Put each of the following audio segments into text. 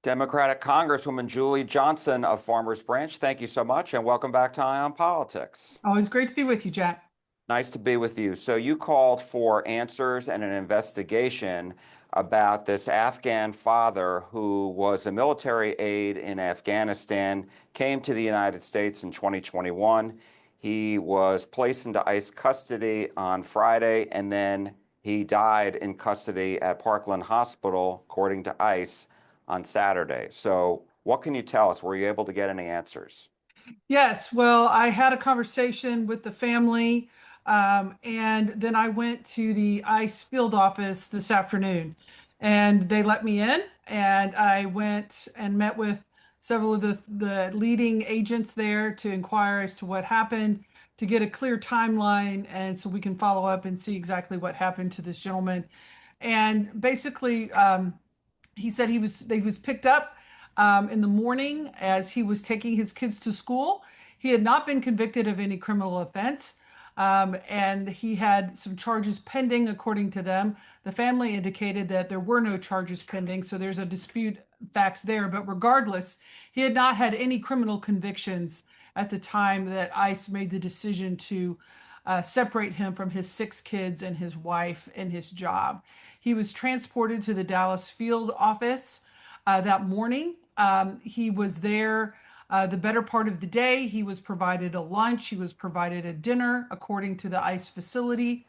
Democratic Congresswoman Julie Johnson of Farmers Branch, thank you so much and welcome back to Eye on Politics. Always great to be with you, Jack. Nice to be with you. So you called for answers and an investigation about this Afghan father who was a military aide in Afghanistan, came to the United States in 2021. He was placed into ICE custody on Friday, and then he died in custody at Parkland Hospital, according to ICE, on Saturday. So what can you tell us? Were you able to get any answers? Yes, well, I had a conversation with the family, and then I went to the ICE field office this afternoon, and they let me in, and I went and met with several of the leading agents there to inquire as to what happened, to get a clear timeline, and so we can follow up and see exactly what happened to this gentleman. And basically, he said he was picked up in the morning as he was taking his kids to school. He had not been convicted of any criminal offense, and he had some charges pending, according to them. The family indicated that there were no charges pending, so there's a dispute facts there. But regardless, he had not had any criminal convictions at the time that ICE made the decision to separate him from his six kids and his wife and his job. He was transported to the Dallas field office that morning. He was there the better part of the day. He was provided a lunch, he was provided a dinner, according to the ICE facility.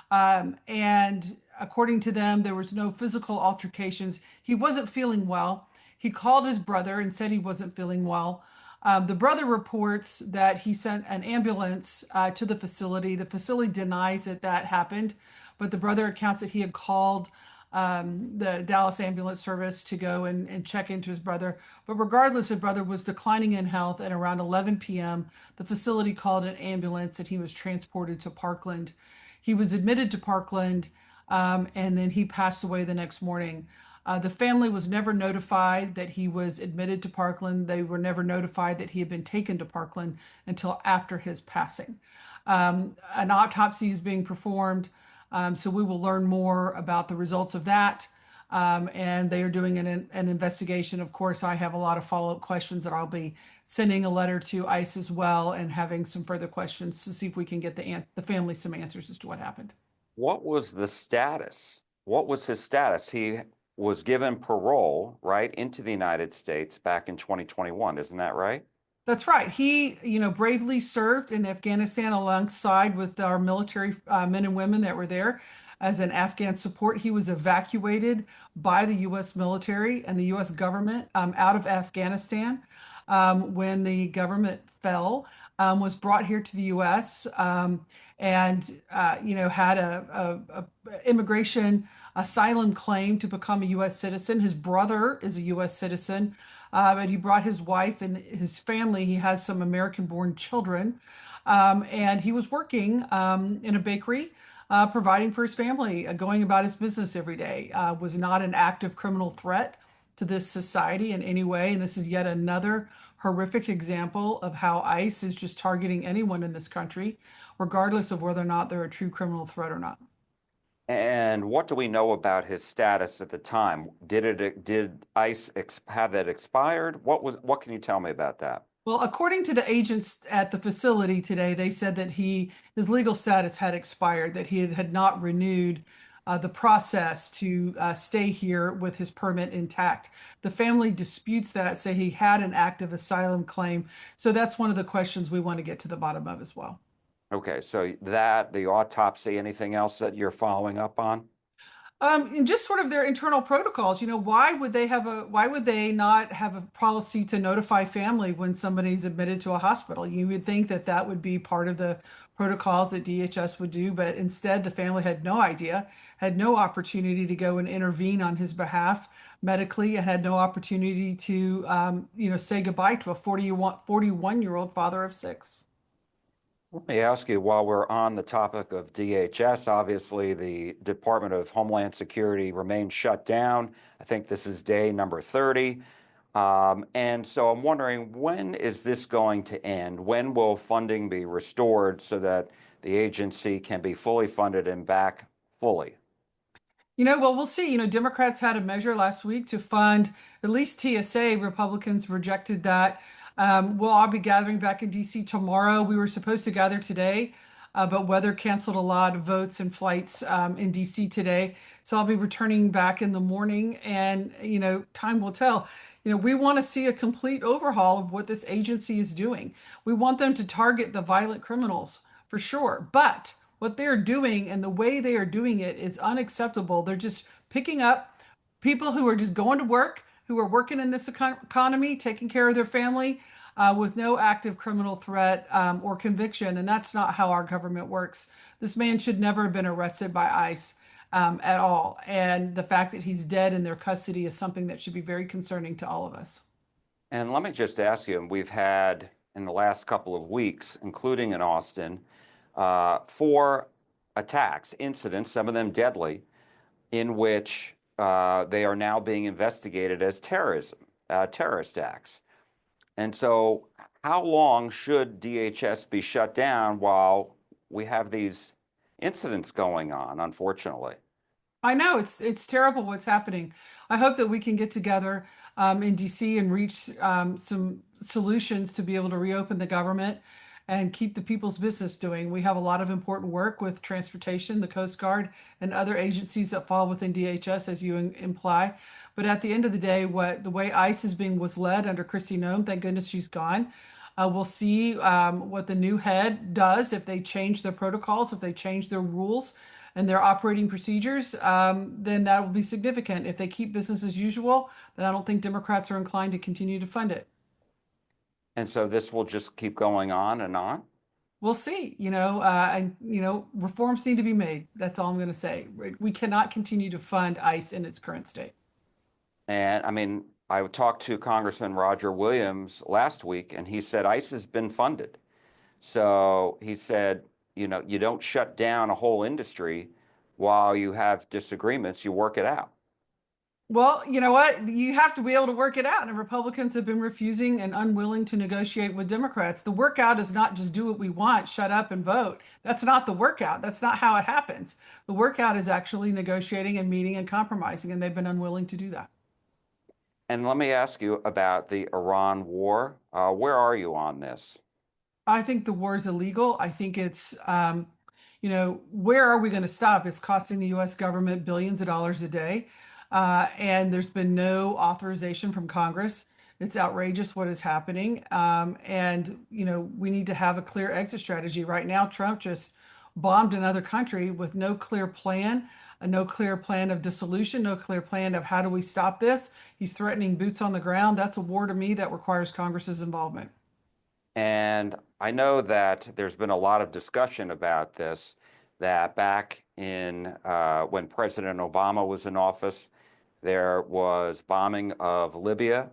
And according to them, there was no physical altercations. He wasn't feeling well. He called his brother and said he wasn't feeling well. The brother reports that he sent an ambulance to the facility. The facility denies that that happened, but the brother accounts that he had called the Dallas ambulance service to go and check into his brother. But regardless, his brother was declining in health, and around 11 p.m., the facility called an ambulance and he was transported to Parkland. He was admitted to Parkland, and then he passed away the next morning. The family was never notified that he was admitted to Parkland. They were never notified that he had been taken to Parkland until after his passing. An autopsy is being performed, so we will learn more about the results of that. And they are doing an investigation. Of course, I have a lot of follow-up questions that I'll be sending a letter to ICE as well and having some further questions to see if we can get the family some answers as to what happened. What was the status? What was his status? He was given parole, right, into the United States back in 2021. Isn't that right? That's right. He, bravely served in Afghanistan alongside with our military men and women that were there as an Afghan support. He was evacuated by the U.S. military and the U.S. government out of Afghanistan when the government fell, was brought here to the U.S. And had a immigration asylum claim to become a U.S. citizen. His brother is a U.S. citizen, and he brought his wife and his family. He has some American-born children, and he was working in a bakery, providing for his family, going about his business every day. Was not an active criminal threat to this society in any way. And this is yet another horrific example of how ICE is just targeting anyone in this country, regardless of whether or not they're a true criminal threat or not. And what do we know about his status at the time? Did ICE have that expired? What can you tell me about that? Well, according to the agents at the facility today, they said that his legal status had expired, that he had not renewed the process to stay here with his permit intact. The family disputes that, say he had an active asylum claim. So that's one of the questions we want to get to the bottom of as well. Okay, so that, the autopsy, anything else that you're following up on? And just sort of their internal protocols. Why would they not have a policy to notify family when somebody's admitted to a hospital? You would think that that would be part of the protocols that DHS would do, but instead the family had no idea, had no opportunity to go and intervene on his behalf medically, and had no opportunity to, say goodbye to a 41-year-old father of six. Let me ask you, while we're on the topic of DHS, obviously the Department of Homeland Security remains shut down. I think this is day number 30. And so I'm wondering, when is this going to end? When will funding be restored so that the agency can be fully funded and back fully? Well, we'll see. Democrats had a measure last week to fund at least TSA. Republicans rejected that. We'll all be gathering back in DC tomorrow. We were supposed to gather today, but weather canceled a lot of votes and flights in DC today. So I'll be returning back in the morning, and time will tell. We want to see a complete overhaul of what this agency is doing. We want them to target the violent criminals for sure, but what they're doing and the way they are doing it is unacceptable. They're just picking up people who are just going to work, who are working in this economy, taking care of their family, with no active criminal threat or conviction. And that's not how our government works. This man should never have been arrested by ICE at all. And the fact that he's dead in their custody is something that should be very concerning to all of us. And let me just ask you, we've had in the last couple of weeks, including in Austin, 4 attacks, incidents, some of them deadly, in which they are now being investigated as terrorist acts. And so, how long should DHS be shut down while we have these incidents going on, unfortunately? I know it's terrible what's happening. I hope that we can get together in DC and reach some solutions to be able to reopen the government and keep the people's business doing. We have a lot of important work with transportation, the Coast Guard, and other agencies that fall within DHS, as you imply. But at the end of the day, what the way ICE was led under Kristi Noem, thank goodness she's gone. We'll see what the new head does if they change their protocols, if they change their rules and their operating procedures, then that will be significant. If they keep business as usual, then I don't think Democrats are inclined to continue to fund it. And so this will just keep going on and on. We'll see, and reforms need to be made. That's all I'm going to say. We cannot continue to fund ICE in its current state. And I mean, I talked to Congressman Roger Williams last week, and he said ICE has been funded. So he said, you don't shut down a whole industry while you have disagreements, you work it out. Well, you know what? You have to be able to work it out. And Republicans have been refusing and unwilling to negotiate with Democrats. The workout is not just do what we want, shut up and vote. That's not the workout. That's not how it happens. The workout is actually negotiating and meeting and compromising, and they've been unwilling to do that. And let me ask you about the Iran war. Where are you on this? I think the war is illegal. I think where are we going to stop? It's costing the U.S. government billions of dollars a day. And there's been no authorization from Congress. It's outrageous what is happening. We need to have a clear exit strategy. Right now, Trump just bombed another country with no clear plan, no clear plan of dissolution, no clear plan of how do we stop this. He's threatening boots on the ground. That's a war to me that requires Congress's involvement. And I know that there's been a lot of discussion about this, that back in when President Obama was in office, there was bombing of Libya,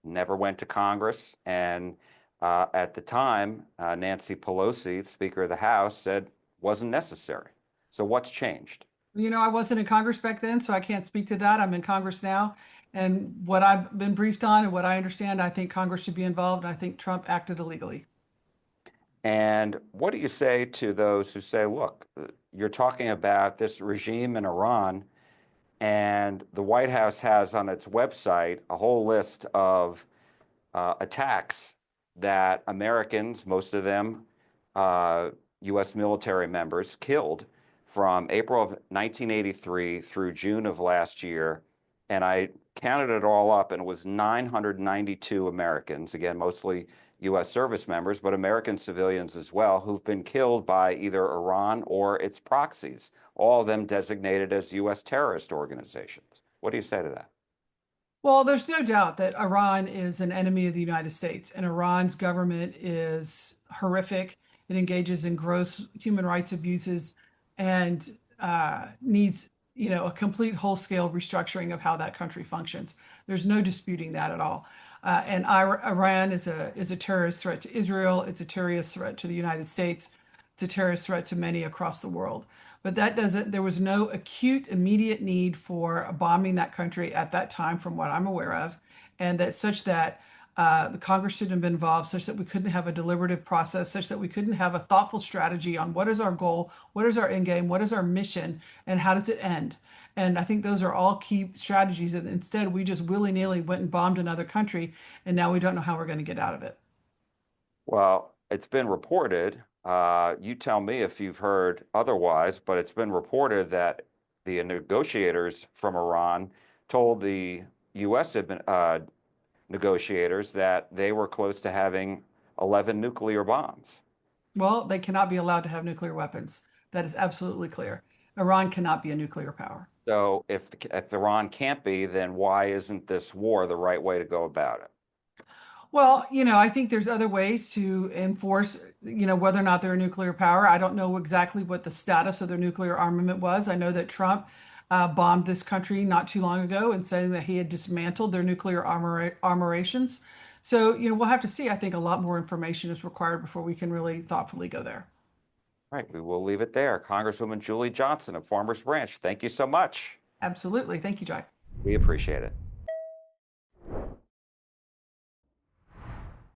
never went to Congress. And at the time, Nancy Pelosi, the Speaker of the House, said wasn't necessary. So what's changed? I wasn't in Congress back then, so I can't speak to that. I'm in Congress now. And what I've been briefed on and what I understand, I think Congress should be involved. And I think Trump acted illegally. And what do you say to those who say, look, you're talking about this regime in Iran, and the White House has on its website a whole list of attacks that Americans, most of them U.S. military members, killed from April of 1983 through June of last year. And I counted it all up, and it was 992 Americans, again, mostly U.S. service members, but American civilians as well, who've been killed by either Iran or its proxies, all of them designated as U.S. terrorist organizations. What do you say to that? Well, there's no doubt that Iran is an enemy of the United States, and Iran's government is horrific. It engages in gross human rights abuses and needs, a complete whole-scale restructuring of how that country functions. There's no disputing that at all. And Iran is a terrorist threat to Israel. It's a terrorist threat to the United States. It's a terrorist threat to many across the world. But there was no acute, immediate need for bombing that country at that time, from what I'm aware of, and that such that The Congress shouldn't have been involved, such that we couldn't have a deliberative process, such that we couldn't have a thoughtful strategy on what is our goal, what is our end game, what is our mission, and how does it end. And I think those are all key strategies. And instead, we just willy-nilly went and bombed another country, and now we don't know how we're going to get out of it. Well, it's been reported, you tell me if you've heard otherwise, but it's been reported that the negotiators from Iran told the U.S. Negotiators that they were close to having 11 nuclear bombs. Well, they cannot be allowed to have nuclear weapons. That is absolutely clear. Iran cannot be a nuclear power. So if Iran can't be, then why isn't this war the right way to go about it? Well, I think there's other ways to enforce, whether or not they're a nuclear power. I don't know exactly what the status of their nuclear armament was. I know that Trump bombed this country not too long ago and saying that he had dismantled their nuclear armorations. So, we'll have to see. I think a lot more information is required before we can really thoughtfully go there. All right, we will leave it there. Congresswoman Julie Johnson of Farmers Branch, thank you so much. Absolutely. Thank you, Jai. We appreciate it.